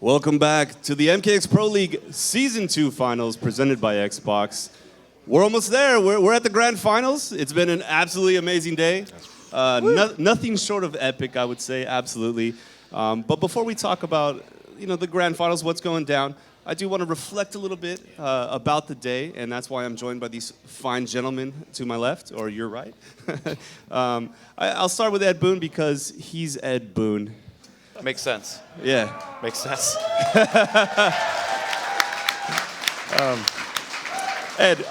Welcome back to the MKX Pro League Season 2 Finals presented by Xbox. We're almost there. We're at the grand finals. It's been an absolutely amazing day. Nothing short of epic, I would say, absolutely. But before we talk about the grand finals, what's going down, I do want to reflect a little bit about the day, and that's why I'm joined by these fine gentlemen to my left, or your right. I'll start with Ed Boon because he's Ed Boon. Makes sense. Yeah. Makes sense. Ed,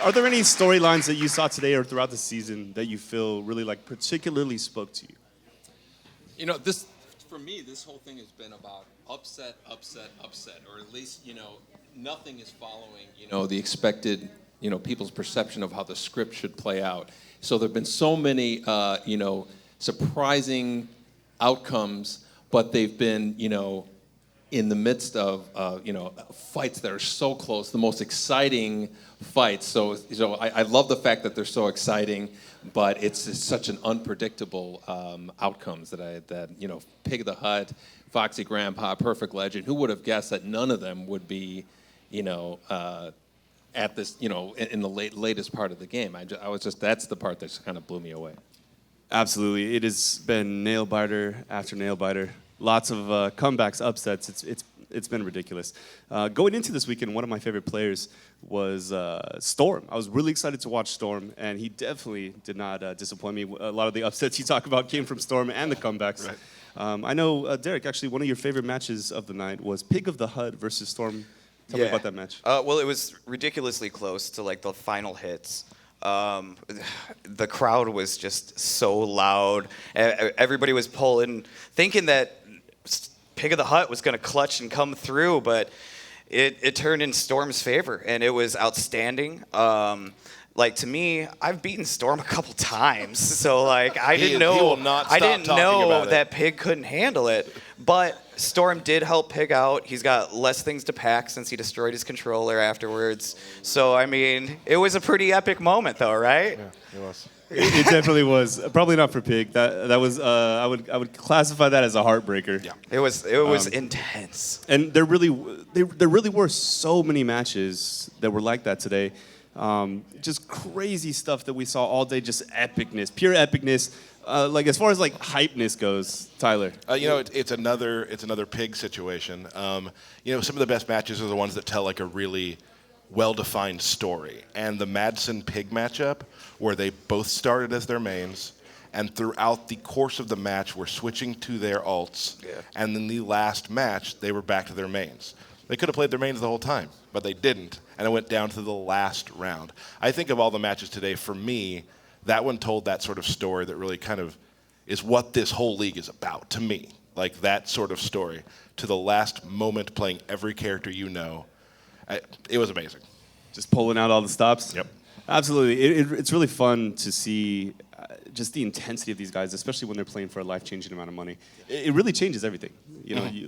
are there any storylines that you saw today or throughout the season that you feel really particularly spoke to you? For me, this whole thing has been about upset, or at least, nothing is following, the expected, people's perception of how the script should play out. So there have been so many, surprising outcomes, but they've been, in the midst of, fights that are so close, the most exciting fights. So I love the fact that they're so exciting, but it's such an unpredictable outcomes that Pig of the Hut, Foxy Grandpa, Perfect Legend. Who would have guessed that none of them would be, at this, in the latest part of the game? That's the part that just kind of blew me away. Absolutely, it has been nail biter after nail biter. Lots of comebacks, upsets. It's been ridiculous. Going into this weekend, one of my favorite players was Storm. I was really excited to watch Storm, and he definitely did not disappoint me. A lot of the upsets you talk about came from Storm and the comebacks. Right. I know, Derek, actually one of your favorite matches of the night was Pig of the Hut versus Storm. Tell me about that match. Well, it was ridiculously close to the final hits. The crowd was just so loud. Everybody was pulling, thinking that Pig of the Hut was going to clutch and come through, but it turned in Storm's favor, and it was outstanding. To me, I've beaten Storm a couple times, so I didn't know that Pig couldn't handle it. But Storm did help Pig out. He's got less things to pack since he destroyed his controller afterwards. So it was a pretty epic moment, though, right? Yeah, it was. It definitely was. Probably not for Pig. That was. I would classify that as a heartbreaker. Yeah. It was intense. And there really were so many matches that were like that today. Just crazy stuff that we saw all day. Just epicness, pure epicness. As far as hypeness goes, Tyler. It's another Pig situation. Some of the best matches are the ones that tell a really well-defined story. And the Madsen Pig matchup, where they both started as their mains, and throughout the course of the match were switching to their alts, and in the last match they were back to their mains. They could have played their mains the whole time, but they didn't, and it went down to the last round. I think of all the matches today, for me, that one told that sort of story that really kind of is what this whole league is about, to me. That sort of story, to the last moment, playing every character you know. It was amazing. Just pulling out all the stops? Yep. Absolutely. It's really fun to see just the intensity of these guys, especially when they're playing for a life-changing amount of money. It really changes everything.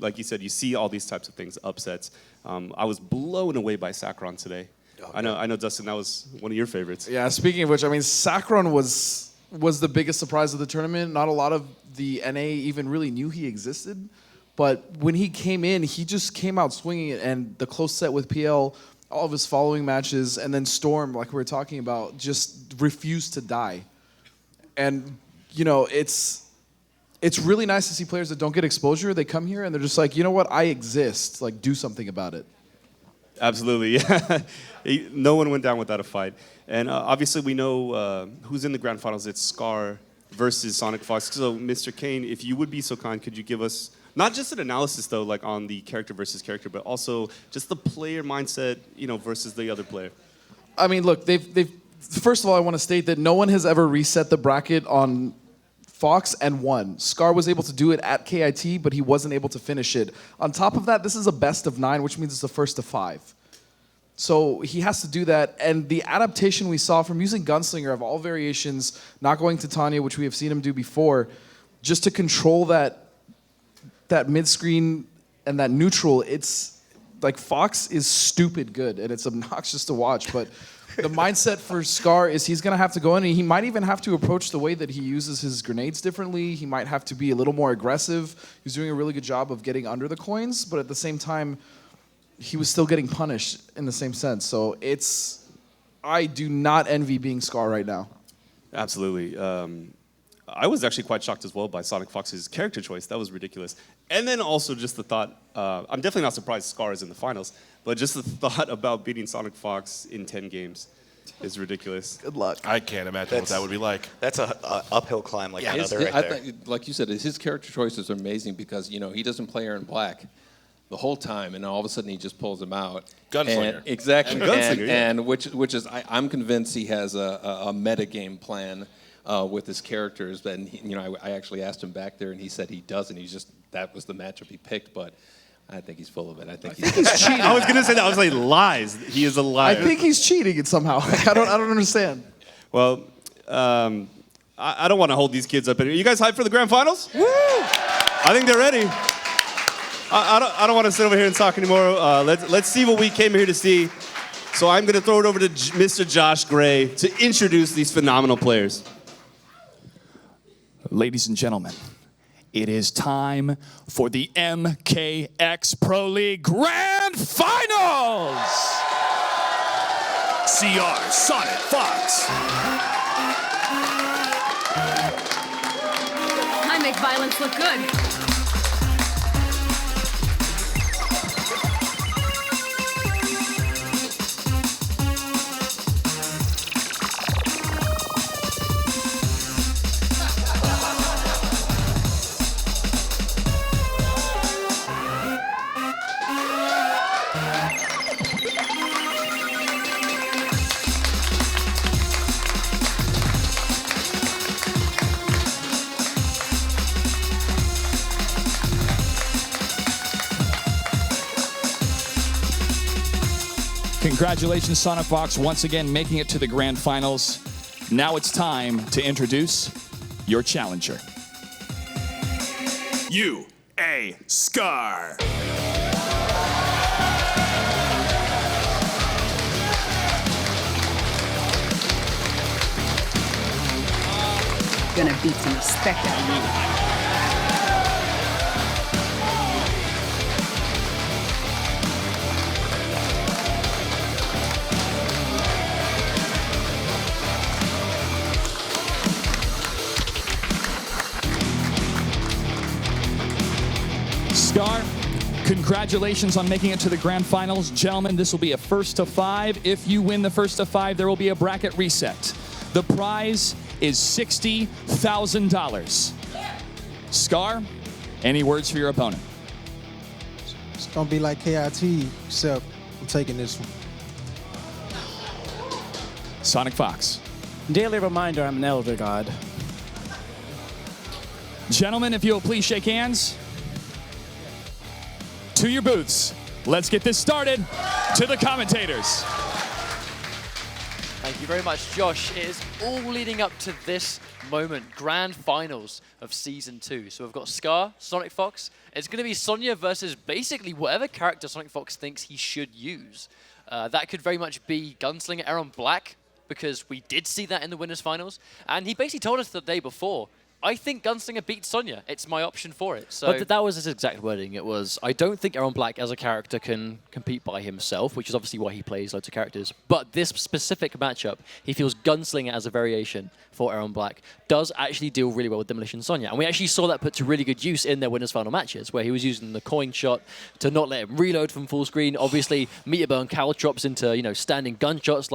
Like you said, you see all these types of things, upsets. I was blown away by Sakron today. Oh, I know, Dustin, that was one of your favorites. Yeah, speaking of which, Sakron was the biggest surprise of the tournament. Not a lot of the NA even really knew he existed. But when he came in, he just came out swinging it, and the close set with PL, all of his following matches, and then Storm, like we were talking about, just refused to die. And, it's really nice to see players that don't get exposure. They come here, and they're just like, you know what, I exist. Do something about it. Absolutely, yeah. No one went down without a fight. And obviously we know who's in the grand finals. It's Scar versus SonicFox. So, Mr. Kane, if you would be so kind, could you give us not just an analysis, though, on the character versus character, but also just the player mindset, versus the other player? Look, they've first of all, I want to state that no one has ever reset the bracket on Fox and won. Scar was able to do it at KIT, but he wasn't able to finish it. On top of that, this is a best of 9, which means it's the first of 5. So he has to do that. And the adaptation we saw from using Gunslinger of all variations, not going to Tanya, which we have seen him do before, just to control that mid-screen and that neutral, it's Fox is stupid good, and it's obnoxious to watch. But The mindset for Scar is he's going to have to go in, and he might even have to approach the way that he uses his grenades differently. He might have to be a little more aggressive. He's doing a really good job of getting under the coins, but at the same time, he was still getting punished in the same sense. So I do not envy being Scar right now. Absolutely. I was actually quite shocked as well by SonicFox's character choice. That was ridiculous. And then also just the thought, I'm definitely not surprised Scar is in the finals, but just the thought about beating SonicFox in 10 games is ridiculous. Good luck. I can't imagine what that would be like. That's a uphill climb like another right there. Like you said, his character choices are amazing because he doesn't play Aaron Black the whole time, and all of a sudden he just pulls him out. Gunslinger. Exactly. Gunslinger, and which is I'm convinced he has a metagame plan with his characters. And I actually asked him back there, and he said he doesn't. That was the matchup he picked, but I think he's full of it. I think he's cheating. I was going to say that. I was like, lies. He is a liar. I think he's cheating it somehow. I don't understand. Well, I don't want to hold these kids up. You guys hyped for the grand finals? Woo! I think they're ready. I don't want to sit over here and talk anymore. Let's see what we came here to see. So I'm going to throw it over to Mr. Josh Gray to introduce these phenomenal players. Ladies and gentlemen, it is time for the MKX Pro League Grand Finals! CR, SonicFox. I make violence look good. Congratulations, SonicFox, once again making it to the grand finals. Now it's time to introduce your challenger. UA Scar. Gonna beat some respect out of you. Scar, congratulations on making it to the grand finals. Gentlemen, this will be a first to 5. If you win the first to 5, there will be a bracket reset. The prize is $60,000. Scar, any words for your opponent? It's gonna be like KIT, except I'm taking this one. SonicFox. Daily reminder, I'm an elder god. Gentlemen, if you'll please shake hands. To your booths. Let's get this started. To the commentators. Thank you very much, Josh. It is all leading up to this moment, grand finals of Season 2. So we've got Scar, SonicFox. It's going to be Sonya versus basically whatever character SonicFox thinks he should use. That could very much be Gunslinger Aaron Black, because we did see that in the winners finals. And he basically told us the day before, I think Gunslinger beats Sonya. It's my option for it. So. But that was his exact wording. It was, I don't think Aaron Black as a character can compete by himself, which is obviously why he plays loads of characters. But this specific matchup, he feels Gunslinger as a variation for Aaron Black does actually deal really well with Demolition Sonya. And we actually saw that put to really good use in their winners final matches, where he was using the coin shot to not let him reload from full screen. Obviously, meter burn caltrops into, standing gunshots.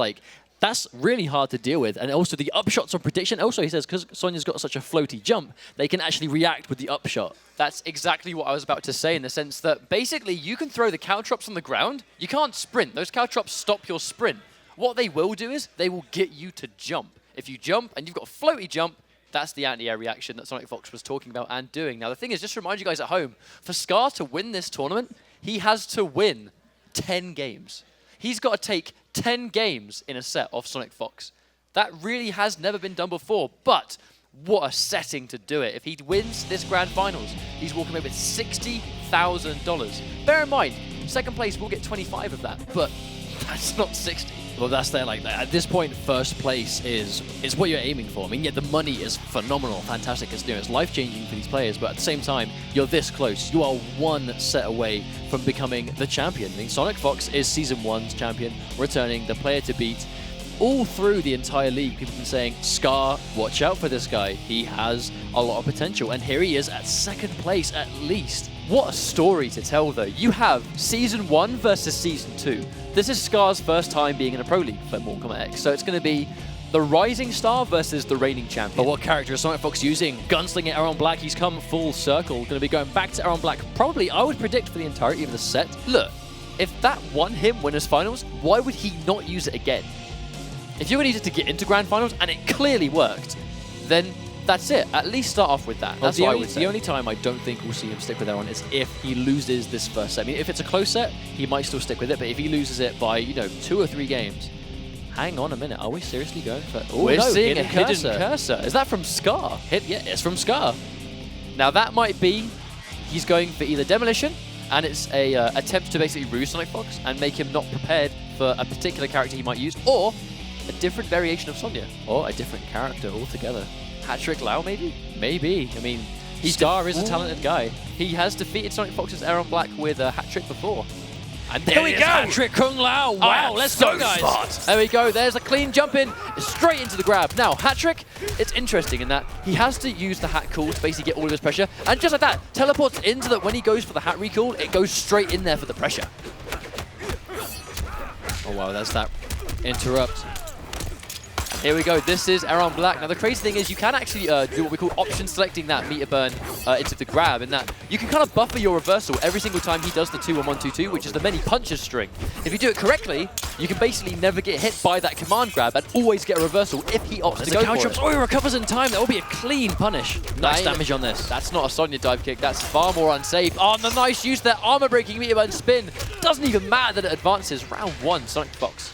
That's really hard to deal with. And also the upshots on prediction. Also, he says, because Sonya's got such a floaty jump, they can actually react with the upshot. That's exactly what I was about to say, in the sense that basically you can throw the caltrops on the ground. You can't sprint. Those caltrops stop your sprint. What they will do is they will get you to jump. If you jump and you've got a floaty jump, that's the anti-air reaction that SonicFox was talking about and doing. Now, the thing is, just to remind you guys at home, for Scar to win this tournament, he has to win 10 games. He's got to take 10 games in a set off SonicFox. That really has never been done before, but what a setting to do it. If he wins this grand finals, he's walking away with $60,000. Bear in mind, second place will get 25 of that, but that's not 60. Well, that's there. Like at this point, first place is what you're aiming for. I mean, yeah, the money is phenomenal, fantastic. It's life-changing for these players, but at the same time, you're this close. You are one set away from becoming the champion. I mean, SonicFox is Season 1's champion, returning the player to beat. All through the entire league, people have been saying, Scar, watch out for this guy. He has a lot of potential, and here he is at 2nd place at least. What a story to tell, though. You have Season 1 versus Season 2. This is Scar's first time being in a Pro League for Mortal Kombat X, so it's going to be the rising star versus the reigning champion. But what character is SonicFox using? Gunslinger Aaron Black, he's come full circle. Going to be going back to Aaron Black, probably, I would predict, for the entirety of the set. Look, if that won him winners finals, why would he not use it again? If you needed to get into grand finals, and it clearly worked, then that's it. At least start off with that. That's what I would say. The only time I don't think we'll see him stick with Aaron is if he loses this first set. I mean, if it's a close set, he might still stick with it, but if he loses it by, 2 or 3 games, hang on a minute. Are we seriously going for... We're seeing a hidden cursor. Is that from Scar? Yeah, it's from Scar. Now, that might be... He's going for either Demolition, and it's a attempt to basically ruse SonicFox and make him not prepared for a particular character he might use, or a different variation of Sonya, or a different character altogether. Hat-trick Lao, maybe? Maybe. I mean, Scar is a talented guy. He has defeated SonicFox's Aaron Black with a hat-trick before. And there we go! Hat-trick Kung Lao! Wow, let's go, guys! Smart. There we go, there's a clean jump in, straight into the grab. Now, hat-trick, it's interesting in that he has to use the hat call to basically get all of his pressure, and just like that, teleports into that when he goes for the hat recall, it goes straight in there for the pressure. Oh wow, there's that interrupt. Here we go, this is Aaron Black. Now the crazy thing is you can actually do what we call option selecting that meter burn into the grab, in that you can kind of buffer your reversal every single time he does the 2-1-1-2-2, which is the many punches string. If you do it correctly, you can basically never get hit by that command grab and always get a reversal if he opts to go for it. Oh, he recovers in time. That will be a clean punish. Nice damage on this. That's not a Sonya dive kick. That's far more unsafe. Oh, the nice use there. Armor breaking meter burn spin. Doesn't even matter that it advances. Round 1, SonicFox.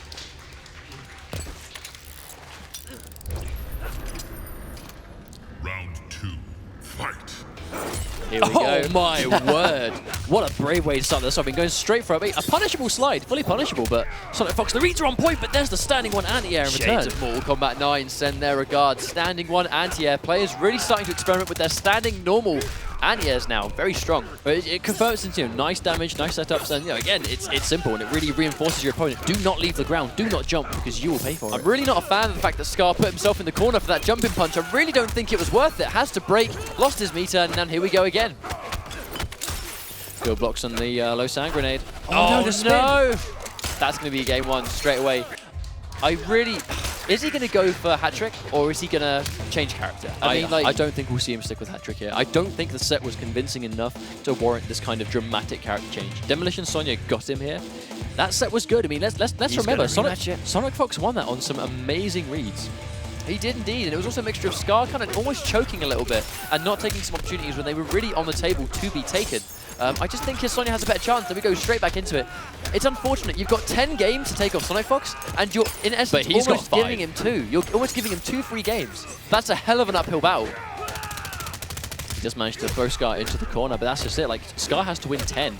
Here we go. Oh my word. What a brave way to start this off. Going straight for a punishable slide. Fully punishable, but SonicFox, the reads are on point, but there's the standing one anti-air in return. Shades of Mortal Kombat 9 send their regards. Standing one anti-air. Players really starting to experiment with their standing normal anti-airs now. Very strong. But it converts into nice damage, nice setups, and again, it's simple, and it really reinforces your opponent. Do not leave the ground. Do not jump, because you will pay for it. I'm really not a fan of the fact that Scar put himself in the corner for that jumping punch. I really don't think it was worth it. Has to break, lost his meter, and then here we go again. Good blocks on the low sand grenade. Oh, no! That's going to be game 1 straight away. Is he going to go for hat-trick, or is he going to change character? I don't think we'll see him stick with hat-trick here. I don't think the set was convincing enough to warrant this kind of dramatic character change. Demolition Sonya got him here. That set was good. I mean, let's remember, SonicFox won that on some amazing reads. He did indeed, and it was also a mixture of Scar kind of almost choking a little bit and not taking some opportunities when they were really on the table to be taken. I just think his Sonya has a better chance. Then we go straight back into it. It's unfortunate. You've got 10 games to take off SonicFox, and you're, in essence, almost giving him 2. You're almost giving him 2 free games. That's a hell of an uphill battle. He just managed to throw Scar into the corner, but that's just it. Like, Scar has to win 10.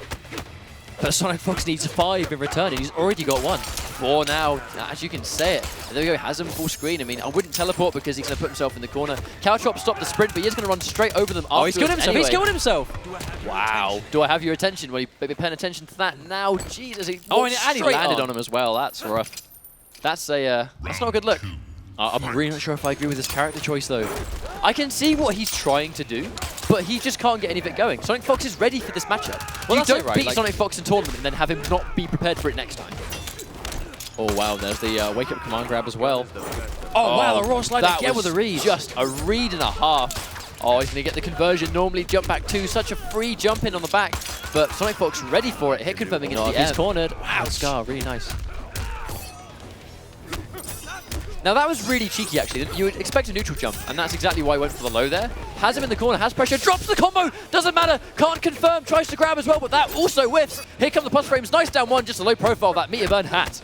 But SonicFox needs 5 in return, and he's already got 1. 4 now, as you can say it. And there we go, has him full screen. I mean, I wouldn't teleport because he's going to put himself in the corner. Caltrop stopped the sprint, but he is going to run straight over them. Oh, he's killed himself, anyway. He's killed himself! Wow. Do I have your attention? Well, you're paying attention to that now. Jesus, he and he landed on him as well. That's rough. That's not a good look. I'm really not sure if I agree with his character choice, though. I can see what he's trying to do, but he just can't get any of it going. SonicFox is ready for this matchup. Well, you don't beat SonicFox in tournament and then have him not be prepared for it next time. Oh, wow, there's the wake-up command grab as well. Oh, wow, the raw slide again with a read. Just a read and a half. Oh, he's going to get the conversion. Normally, jump back 2. Such a free jump in on the back, but SonicFox ready for it. Hit confirming into the air. He's cornered. Wow, Scar, really nice. Now that was really cheeky, actually. You would expect a neutral jump, and that's exactly why he went for the low there. Has him in the corner, has pressure, drops the combo, doesn't matter, can't confirm, tries to grab as well, but that also whiffs. Here come the plus frames, nice down 1, just a low profile of that meter burn hat.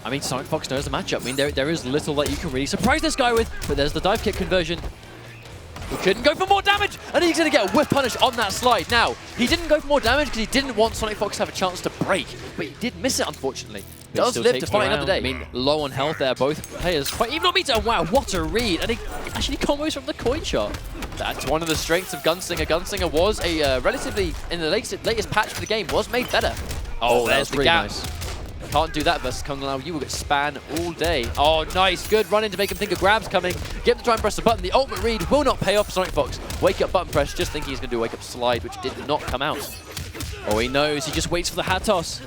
I mean, SonicFox knows the matchup. I mean, there is little that you can really surprise this guy with, but there's the dive kick conversion. He couldn't go for more damage, and he's going to get a whiff punish on that slide. Now, he didn't go for more damage because he didn't want SonicFox to have a chance to break, but he did miss it, unfortunately. does still live takes to the fight another round. day. I mean, low on health there, both players quite even on meter. Wow, what a read. And he actually combos from the coin shot. That's one of the strengths of Gunslinger. Gunslinger was a relatively, in the latest patch for the game, was made better. Oh, there's the really gap. nice. Can't do that versus Kung Lao. You will get span all day. Oh, nice. Good run in to make him think a grab's coming. Get him to try and press the button. The ultimate read will not pay off. SonicFox. Wake up button press. Just thinking he's going to do a wake up slide, which did not come out. Oh, he knows. He just waits for the hat toss.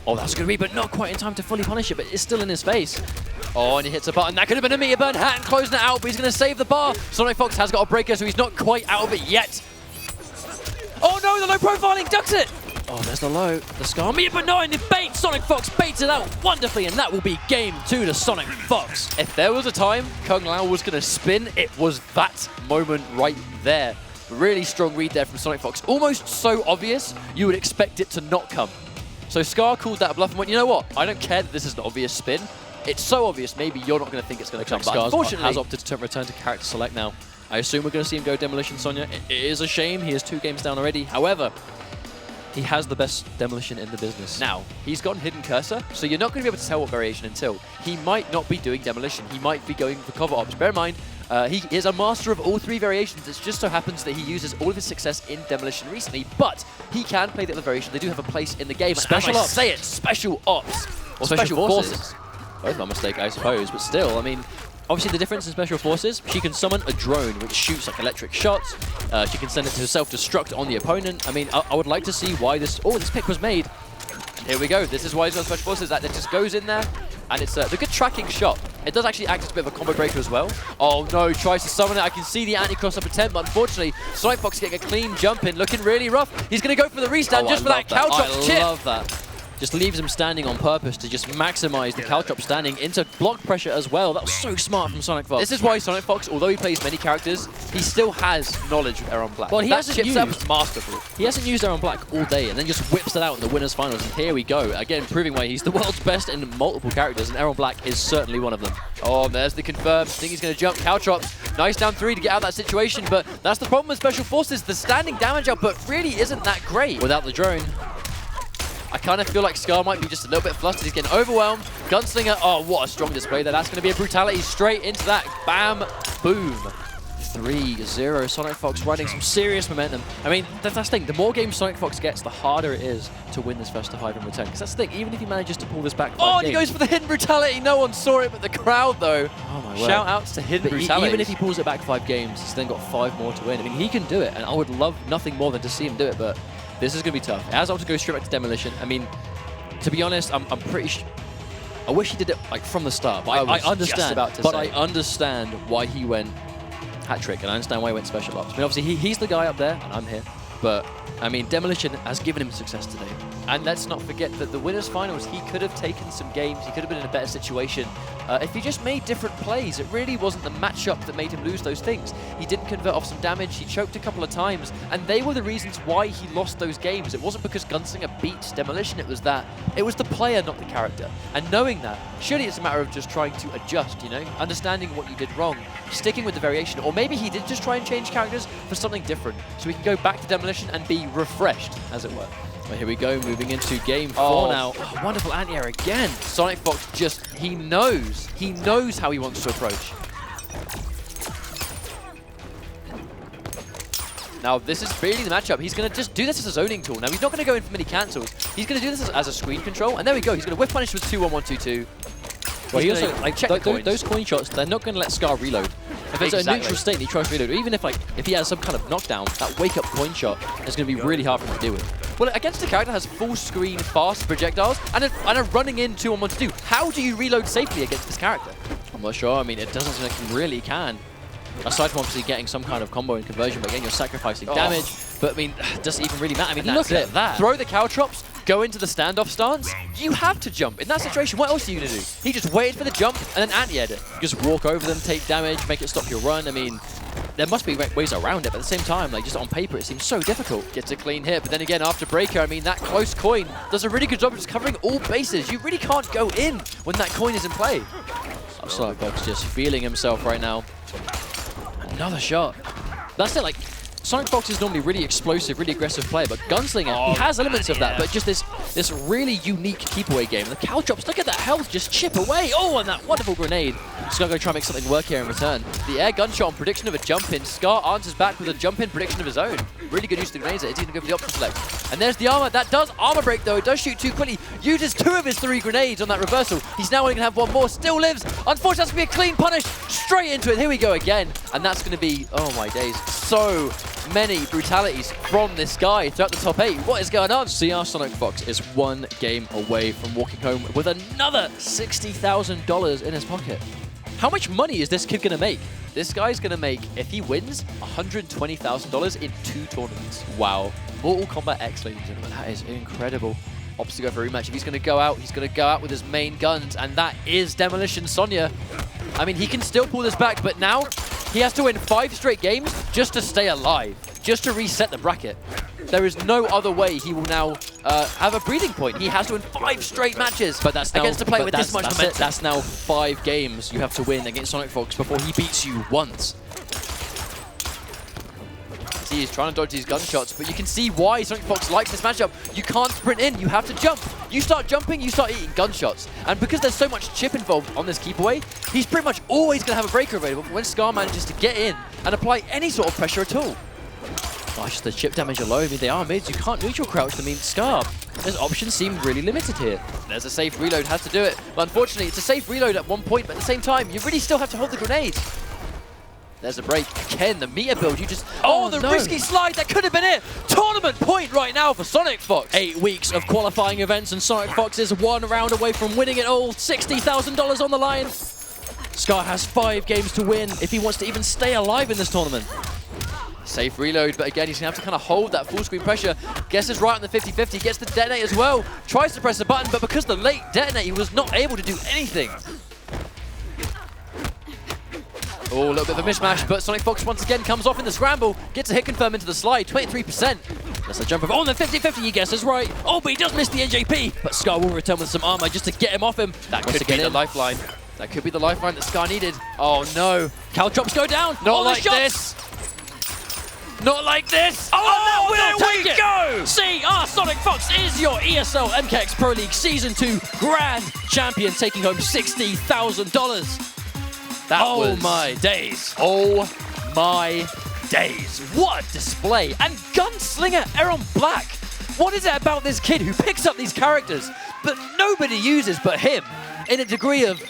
Oh, that's a good read, but not quite in time to fully punish it, but it's still in his face. Oh, and he hits a button. That could have been a meter burn. Hatton closing it out, but he's going to save the bar. SonicFox has got a breaker, so he's not quite out of it yet. Oh no, the low profiling ducks it. Oh, there's the low. The Scar meter, but no, and the bait. SonicFox baits it out wonderfully, and that will be game 2 to SonicFox. If there was a time Kung Lao was going to spin, it was that moment right there. Really strong read there from SonicFox. Almost so obvious, you would expect it to not come. So Scar called that a bluff and went, you know what? I don't care that this is an obvious spin. It's so obvious, maybe you're not going to think it's going to come. But Scar unfortunately, has opted to return to character select now. I assume we're going to see him go Demolition Sonya. It is a shame. He is 2 games down already. However, he has the best Demolition in the business. now, he's got Hidden Cursor, so you're not going to be able to tell what variation until. He might not be doing Demolition. He might be going for cover ops. Bear in mind, he is a master of all 3 variations. It just so happens that he uses all of his success in Demolition recently, but he can play the other variation. They do have a place in the game. Special and as I ops. say it, special ops. Or Special special forces. forces. Both my mistake, I suppose, but still, I mean, obviously the difference in Special Forces, she can summon a drone which shoots like electric shots. She can send it to self-destruct on the opponent. I mean, I would like to see why this pick was made. Here we go. This is why he's got Special Forces. That just goes in there, and it's a good tracking shot. It does actually act as a bit of a combo breaker as well. Oh no, tries to summon it. I can see the anti-cross-up attempt, but unfortunately, SonicFox getting a clean jump in, looking really rough. He's going to go for the restand just for that cow chop chip. I love that. Just leaves him standing on purpose to just maximize the Caltrop standing into block pressure as well. That was so smart from SonicFox. This is why SonicFox, although he plays many characters, he still has knowledge of Aaron Black. Well, he hasn't chip used- set was masterful. He hasn't used Aaron Black all day and then just whips it out in the winners finals. And here we go. Again, proving why he's the world's best in multiple characters, and Aaron Black is certainly one of them. Oh, there's the confirm. Think he's going to jump. Caltrops. Nice down 3 to get out of that situation, but that's the problem with Special Forces. The standing damage output really isn't that great. Without the drone. I kind of feel like Scar might be just a little bit flustered. He's getting overwhelmed. Gunslinger, oh, what a strong display there. That's going to be a brutality straight into that. Bam, boom. 3-0. SonicFox riding some serious momentum. I mean, that's the thing. The more games SonicFox gets, the harder it is to win this first to 5 in return. Because that's the thing. Even if he manages to pull this back 5 Oh, and he games, goes for the hidden brutality. No one saw it, but the crowd, though. Oh my word. Shout outs to hidden But brutality. even if he pulls it back 5 games, he's then got 5 more to win. I mean, he can do it, and I would love nothing more than to see him do it, but this is going to be tough. It has to go straight back to Demolition. I mean, to be honest, I'm pretty I wish he did it like from the start, but I understand. just about to but say. I understand why he went hat trick, and I understand why he went special ops. I mean, obviously he's the guy up there, and I'm here. But I mean, Demolition has given him success today. And let's not forget that the winners finals, he could have taken some games. He could have been in a better situation if he just made different plays. It really wasn't the matchup that made him lose those things. He didn't convert off some damage. He choked a couple of times, and they were the reasons why he lost those games. It wasn't because Gunslinger beat Demolition. It was the player, not the character. And knowing that, surely it's a matter of just trying to adjust, you know, understanding what you did wrong, sticking with the variation, or maybe he did just try and change characters for something different, so we can go back to Demolition and be refreshed, as it were. Well, here we go, moving into game 4 now. Oh, wonderful anti-air again. SonicFox just, he knows how he wants to approach. Now, this is really the matchup. He's going to just do this as a zoning tool. Now, he's not going to go in for many cancels. He's going to do this as a screen control, and there we go. He's going to whiff punish with 2-1-1-2-2. Well, he also, like, check the coins. those coin shots, they're not going to let Scar reload. If it's a Exactly. neutral state and he tries to reload, or even if he has some kind of knockdown, that wake-up coin shot is going to be really hard for him to deal with. Well, against a character that has full screen fast projectiles and a running in 2-1-1-2, how do you reload safely against this character? I'm not sure. I mean, it doesn't seem like he really can. Aside from obviously getting some kind of combo and conversion, but again, you're sacrificing damage. But I mean, does it even really matter? I mean, Look that's at that. Throw the Caltrops, go into the standoff stance. You have to jump. In that situation, what else are you going to do? He just waited for the jump and then anti-aired it. Just walk over them, take damage, make it stop your run. I mean, there must be ways around it, but at the same time, like just on paper, it seems so difficult. Gets a clean hit, but then again, after breaker, I mean, that close coin does a really good job of just covering all bases. You really can't go in when that coin is in play. SonicFox just feeling himself right now. Another shot. That's it, like, SonicFox is normally really explosive, really aggressive player, but Gunslinger, he has elements of that, but just this this really unique keep-away game. The cow drops, look at that health just chip away. Oh, and that wonderful grenade. Scar going to try and make something work here in return. The air gunshot on prediction of a jump-in. Scar answers back with a jump-in prediction of his own. Really good use of the grenades there. He's going to go for the option select. And there's the armor. That does armor break, though. It does shoot too quickly. Uses 2 of his 3 grenades on that reversal. He's now only going to have 1 more. Still lives. Unfortunately, that's going to be a clean punish. Straight into it. Here we go again. And that's going to be, oh my days, so many brutalities from this guy throughout the top 8. What is going on? CR SonicFox is 1 game away from walking home with another $60,000 in his pocket. How much money is this kid going to make? This guy's going to make, if he wins, $120,000 in 2 tournaments. Wow. Mortal Kombat X, ladies and gentlemen. That is incredible. Opts to go for a rematch. If he's going to go out, he's going to go out with his main guns, and that is Demolition Sonya. I mean, he can still pull this back, but now he has to win 5 straight games just to stay alive, just to reset the bracket. There is no other way he will now have a breathing point. He has to win 5 straight matches against a player with this much momentum. That's now 5 games you have to win against SonicFox before he beats you once. See, he's trying to dodge these gunshots, but you can see why SonicFox likes this matchup. You can't sprint in, you have to jump. You start jumping, you start eating gunshots. And because there's so much chip involved on this keep away, he's pretty much always going to have a breaker available when Scar manages to get in and apply any sort of pressure at all. Gosh, the chip damage alone, I mean, they are mids. You can't neutral crouch them. I mean, Scar, his options seem really limited here. There's a safe reload, has to do it. But unfortunately, it's a safe reload at one point, but at the same time, you really still have to hold the grenades. There's a break. Again, the meter build, you just... Oh, the risky slide, that could have been it! Tournament point right now for SonicFox. 8 weeks of qualifying events, and SonicFox is 1 round away from winning it all. $60,000 on the line. Scar has 5 games to win if he wants to even stay alive in this tournament. Safe reload, but again, he's going to have to kind of hold that full screen pressure. Guesses right on the 50-50, gets the detonate as well. Tries to press the button, but because the late detonate, he was not able to do anything. Oh, a little bit of a mishmash, but SonicFox once again comes off in the scramble, gets a hit confirm into the slide, 23%. That's a jump of, oh, the 50-50, he guesses right. Oh, but he does miss the NJP, but Scar will return with some armor just to get him off him. That could be the lifeline. That could be the lifeline that Scar needed. Oh, no. Cal drops go down. Not like this. Not like this! Oh, there we go! CR SonicFox is your ESL MKX Pro League Season 2 Grand Champion, taking home $60,000. Oh my days. Oh my days. What a display. And Gunslinger Aaron Black. What is it about this kid who picks up these characters but nobody uses but him in a degree of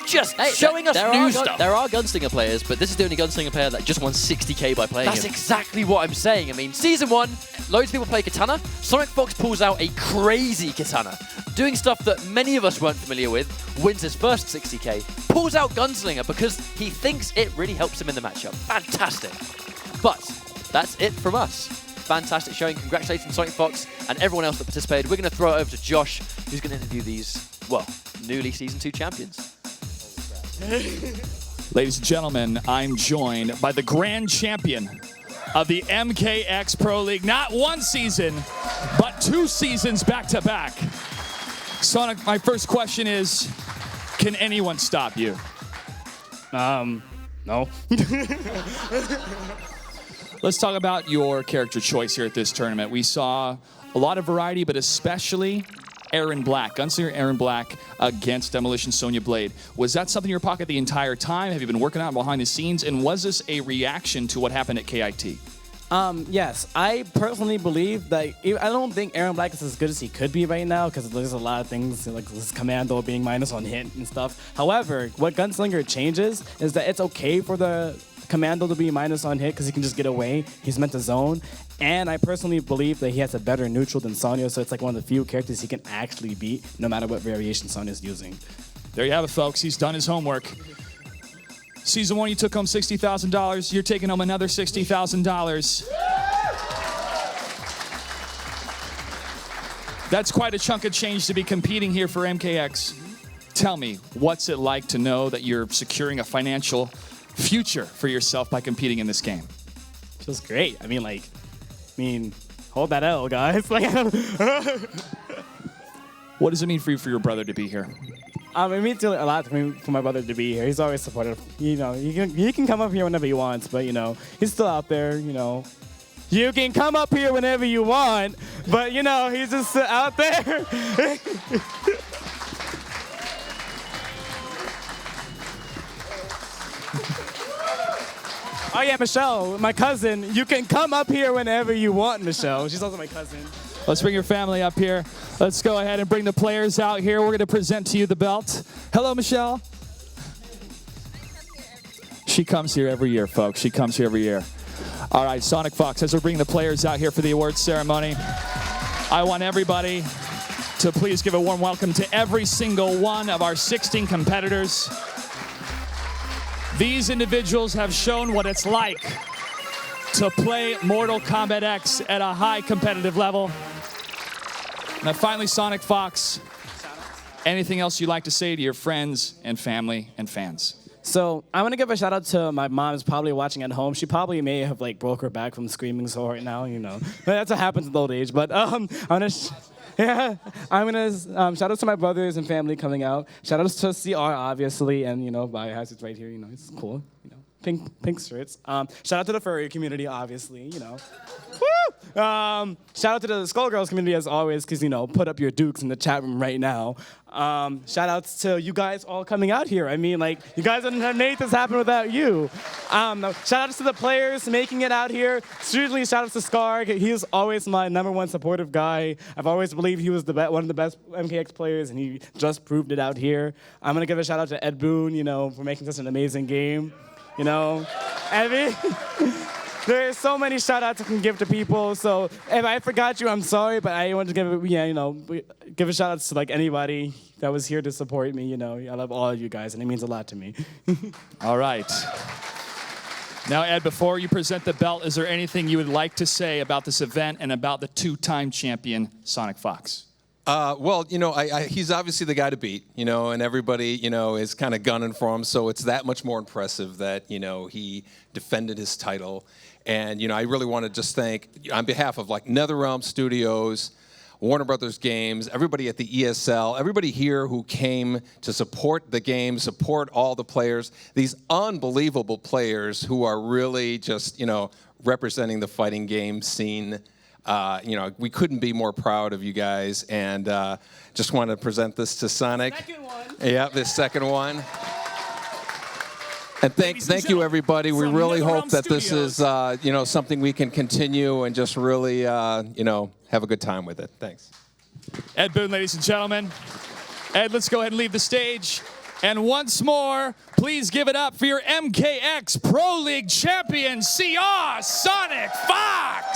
just showing us new stuff. There are Gunslinger players, but this is the only Gunslinger player that just won 60k by playing him. That's exactly what I'm saying. I mean, Season 1, loads of people play Katana. SonicFox pulls out a crazy Katana, doing stuff that many of us weren't familiar with, wins his first 60k, pulls out Gunslinger because he thinks it really helps him in the matchup. Fantastic. But that's it from us. Fantastic showing. Congratulations, SonicFox, and everyone else that participated. We're going to throw it over to Josh, who's going to interview these, well, newly Season 2 champions. Ladies and gentlemen, I'm joined by the grand champion of the MKX Pro League. Not 1 season, but 2 seasons back-to-back. Sonic, my first question is, can anyone stop you? No. Let's talk about your character choice here at this tournament. We saw a lot of variety, but especially Aaron Black, Gunslinger Aaron Black against Demolition Sonya Blade. Was that something in your pocket the entire time? Have you been working on behind the scenes? And was this a reaction to what happened at KIT? Yes, I personally believe that I don't think Aaron Black is as good as he could be right now because there's a lot of things like this Commando being minus on hit and stuff. However, what Gunslinger changes is that it's okay for the Commando to be minus on hit because he can just get away. He's meant to zone. And I personally believe that he has a better neutral than Sonya, so it's like one of the few characters he can actually beat no matter what variation Sonya's using. There you have it, folks. He's done his homework. Season 1, you took home $60,000. You're taking home another $60,000. That's quite a chunk of change to be competing here for MKX. Tell me, what's it like to know that you're securing a financial future for yourself by competing in this game? Feels great. I mean, hold that L, guys. What does it mean for you for your brother to be here? It means a lot to me for my brother to be here. He's always supportive. You know, he can come up here whenever he wants, but you know, he's still out there. You know, You can come up here whenever you want, but you know, he's just out there. Oh yeah, Michelle, my cousin. You can come up here whenever you want, Michelle. She's also my cousin. Let's bring your family up here. Let's go ahead and bring the players out here. We're going to present to you the belt. Hello, Michelle. She comes here every year, folks. She comes here every year. All right, SonicFox, as we're bringing the players out here for the awards ceremony, I want everybody to please give a warm welcome to every single one of our 16 competitors. These individuals have shown what it's like to play Mortal Kombat X at a high competitive level. Now, finally, SonicFox, anything else you'd like to say to your friends and family and fans? So I want to give a shout out to my mom, who's probably watching at home. She probably may have like broke her back from screaming so right now, you know. But that's what happens with old age. But I'm gonna shout out to my brothers and family coming out. Shout out to CR obviously, and you know, Biohazard's right here. You know, it's cool. You know, pink shirts. Shout out to the furry community, obviously. You know. Woo! Shout out to the Skullgirls community as always, because you know, put up your dukes in the chat room right now. Shout outs to you guys all coming out here. I mean, like, you guys wouldn't have made this happen without you. Shout outs to the players making it out here. Seriously, shout outs to Scar. He was always my #1 supportive guy. I've always believed he was one of the best MKX players, and he just proved it out here. I'm gonna give a shout out to Ed Boon, you know, for making such an amazing game. You know, there's so many shout-outs I can give to people, so if I forgot you, I'm sorry, but I want to give a shout-out to like anybody that was here to support me, you know. I love all of you guys, and it means a lot to me. All right. Now, Ed, before you present the belt, is there anything you would like to say about this event and about the two-time champion, SonicFox? Well, you know, he's obviously the guy to beat, you know, and everybody, you know, is kind of gunning for him. So it's that much more impressive that, you know, he defended his title. And, you know, I really want to just thank, on behalf of, like, NetherRealm Studios, Warner Brothers Games, everybody at the ESL, everybody here who came to support the game, support all the players, these unbelievable players who are really just, you know, representing the fighting game scene. You know, we couldn't be more proud of you guys, and just want to present this to Sonic. Second one. Yeah, this second one. And thank you, everybody. We really hope that this is, you know, something we can continue and just really, you know, have a good time with it. Thanks. Ed Boon, ladies and gentlemen. Ed, let's go ahead and leave the stage. And once more, please give it up for your MKX Pro League champion, CR SonicFox.